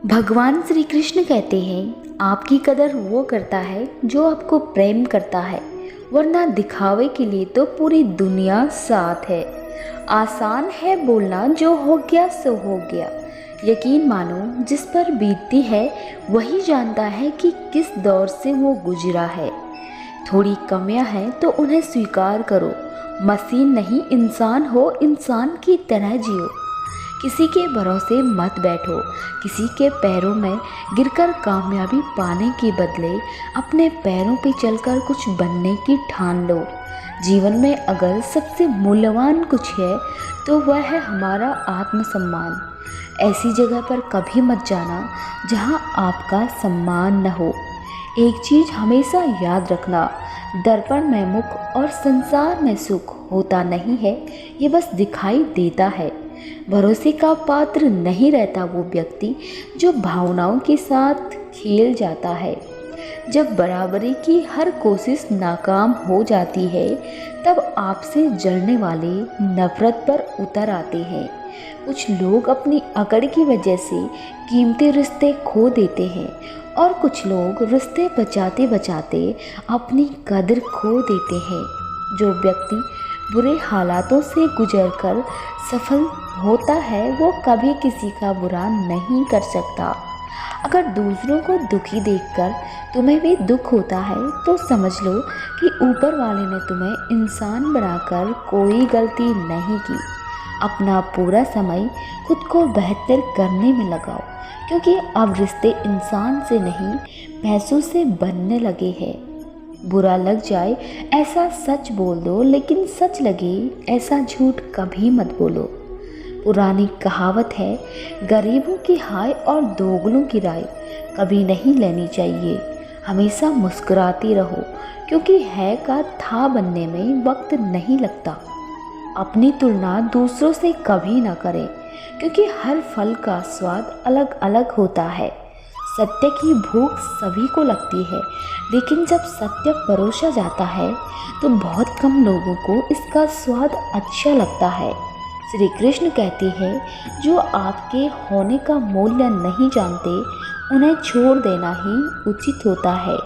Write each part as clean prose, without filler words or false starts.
भगवान श्री कृष्ण कहते हैं, आपकी कदर वो करता है जो आपको प्रेम करता है, वरना दिखावे के लिए तो पूरी दुनिया साथ है। आसान है बोलना जो हो गया सो हो गया। यकीन मानो जिस पर बीतती है वही जानता है कि किस दौर से वो गुजरा है। थोड़ी कमियां हैं तो उन्हें स्वीकार करो। मशीन नहीं इंसान हो, इंसान की तरह जियो। किसी के भरोसे मत बैठो। किसी के पैरों में गिरकर कामयाबी पाने के बदले अपने पैरों पे चलकर कुछ बनने की ठान लो। जीवन में अगर सबसे मूल्यवान कुछ है तो वह है हमारा आत्मसम्मान। ऐसी जगह पर कभी मत जाना जहां आपका सम्मान न हो। एक चीज़ हमेशा याद रखना, दर्पण में मुख और संसार में सुख होता नहीं है, ये बस दिखाई देता है। भरोसे का पात्र नहीं रहता वो व्यक्ति जो भावनाओं के साथ खेल जाता है। जब बराबरी की हर कोशिश नाकाम हो जाती है तब आपसे जलने वाले नफरत पर उतर आते हैं। कुछ लोग अपनी अकड़ की वजह से कीमती रिश्ते खो देते हैं और कुछ लोग रिश्ते बचाते बचाते अपनी कदर खो देते हैं। जो व्यक्ति बुरे हालातों से गुजरकर सफल होता है वो कभी किसी का बुरा नहीं कर सकता। अगर दूसरों को दुखी देखकर तुम्हें भी दुख होता है तो समझ लो कि ऊपर वाले ने तुम्हें इंसान बनाकर कोई गलती नहीं की। अपना पूरा समय खुद को बेहतर करने में लगाओ, क्योंकि अब रिश्ते इंसान से नहीं पैसों से बनने लगे हैं। बुरा लग जाए ऐसा सच बोल दो, लेकिन सच लगे ऐसा झूठ कभी मत बोलो। पुरानी कहावत है, गरीबों की हाय और दोगलों की राय कभी नहीं लेनी चाहिए। हमेशा मुस्कुराती रहो, क्योंकि है का था बनने में वक्त नहीं लगता। अपनी तुलना दूसरों से कभी ना करें, क्योंकि हर फल का स्वाद अलग अलग होता है। सत्य की भूख सभी को लगती है, लेकिन जब सत्य परोसा जाता है तो बहुत कम लोगों को इसका स्वाद अच्छा लगता है। श्री कृष्ण कहते हैं, जो आपके होने का मूल्य नहीं जानते उन्हें छोड़ देना ही उचित होता है।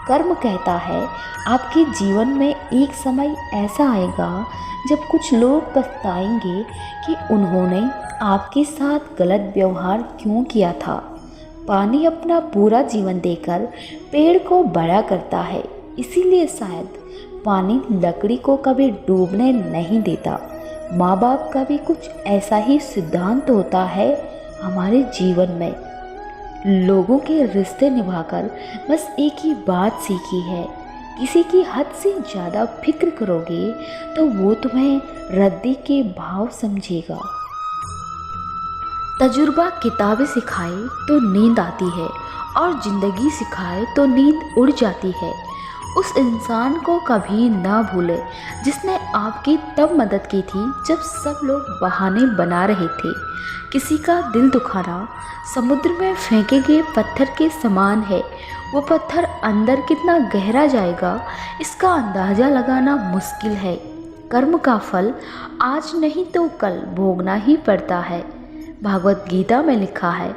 कर्म कहता है, आपके जीवन में एक समय ऐसा आएगा जब कुछ लोग पछताएंगे कि उन्होंने आपके साथ गलत व्यवहार क्यों किया था। पानी अपना पूरा जीवन देकर पेड़ को बड़ा करता है, इसीलिए शायद पानी लकड़ी को कभी डूबने नहीं देता। माँ बाप का भी कुछ ऐसा ही सिद्धांत होता है हमारे जीवन में। लोगों के रिश्ते निभाकर बस एक ही बात सीखी है, किसी की हद से ज़्यादा फिक्र करोगे तो वो तुम्हें रद्दी के भाव समझेगा। तजुर्बा किताबें सिखाए तो नींद आती है और ज़िंदगी सिखाए तो नींद उड़ जाती है। उस इंसान को कभी ना भूले जिसने आपकी तब मदद की थी जब सब लोग बहाने बना रहे थे। किसी का दिल दुखाना समुद्र में फेंके गए पत्थर के समान है। वो पत्थर अंदर कितना गहरा जाएगा इसका अंदाज़ा लगाना मुश्किल है। कर्म का फल आज नहीं तो कल भोगना ही पड़ता है। भागवत गीता में लिखा है,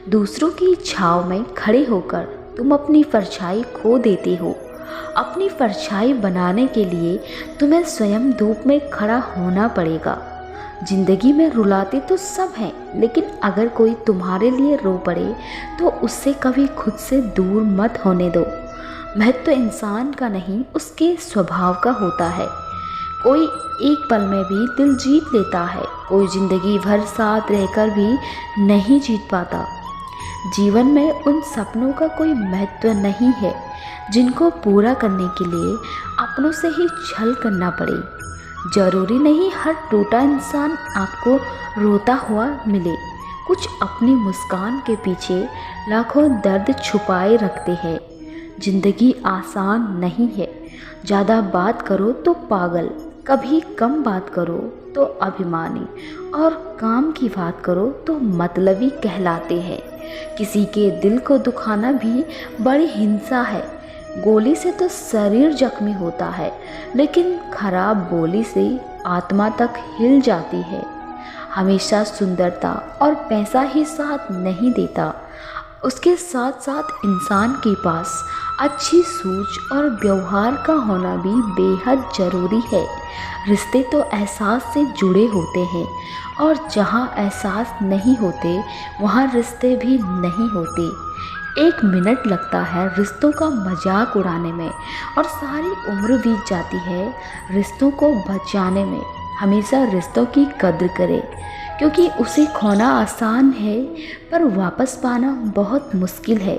दूसरों की छाव में खड़े होकर तुम अपनी परछाई खो देते हो। अपनी परछाई बनाने के लिए तुम्हें स्वयं धूप में खड़ा होना पड़ेगा। जिंदगी में रुलाते तो सब हैं, लेकिन अगर कोई तुम्हारे लिए रो पड़े तो उससे कभी खुद से दूर मत होने दो। महत्व इंसान का नहीं उसके स्वभाव का होता है। कोई एक पल में भी दिल जीत लेता है, कोई जिंदगी भर साथ रहकर भी नहीं जीत पाता। जीवन में उन सपनों का कोई महत्व नहीं है जिनको पूरा करने के लिए अपनों से ही छल करना पड़े। जरूरी नहीं हर टूटा इंसान आपको रोता हुआ मिले। कुछ अपनी मुस्कान के पीछे लाखों दर्द छुपाए रखते हैं। जिंदगी आसान नहीं है। ज़्यादा बात करो तो पागल, कभी कम बात करो तो अभिमानी, और काम की बात करो तो मतलबी कहलाते हैं। किसी के दिल को दुखाना भी बड़ी हिंसा है। गोली से तो शरीर जख्मी होता है, लेकिन खराब बोली से आत्मा तक हिल जाती है। हमेशा सुंदरता और पैसा ही साथ नहीं देता, उसके साथ साथ इंसान के पास अच्छी सोच और व्यवहार का होना भी बेहद ज़रूरी है। रिश्ते तो एहसास से जुड़े होते हैं और जहाँ एहसास नहीं होते वहाँ रिश्ते भी नहीं होते। 1 मिनट लगता है रिश्तों का मजाक उड़ाने में और सारी उम्र बीत जाती है रिश्तों को बचाने में। हमेशा रिश्तों की कद्र करें, क्योंकि उसे खोना आसान है पर वापस पाना बहुत मुश्किल है।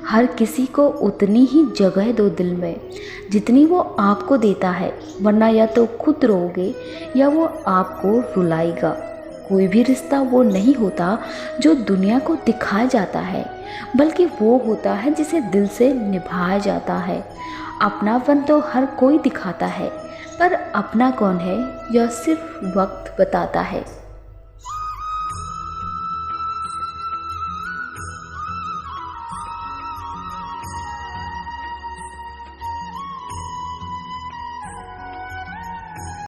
हर किसी को उतनी ही जगह दो दिल में जितनी वो आपको देता है, वरना या तो खुद रोओगे या वो आपको रुलाएगा। कोई भी रिश्ता वो नहीं होता जो दुनिया को दिखाया जाता है, बल्कि वो होता है जिसे दिल से निभाया जाता है। अपनापन तो हर कोई दिखाता है, पर अपना कौन है यह सिर्फ वक्त बताता है।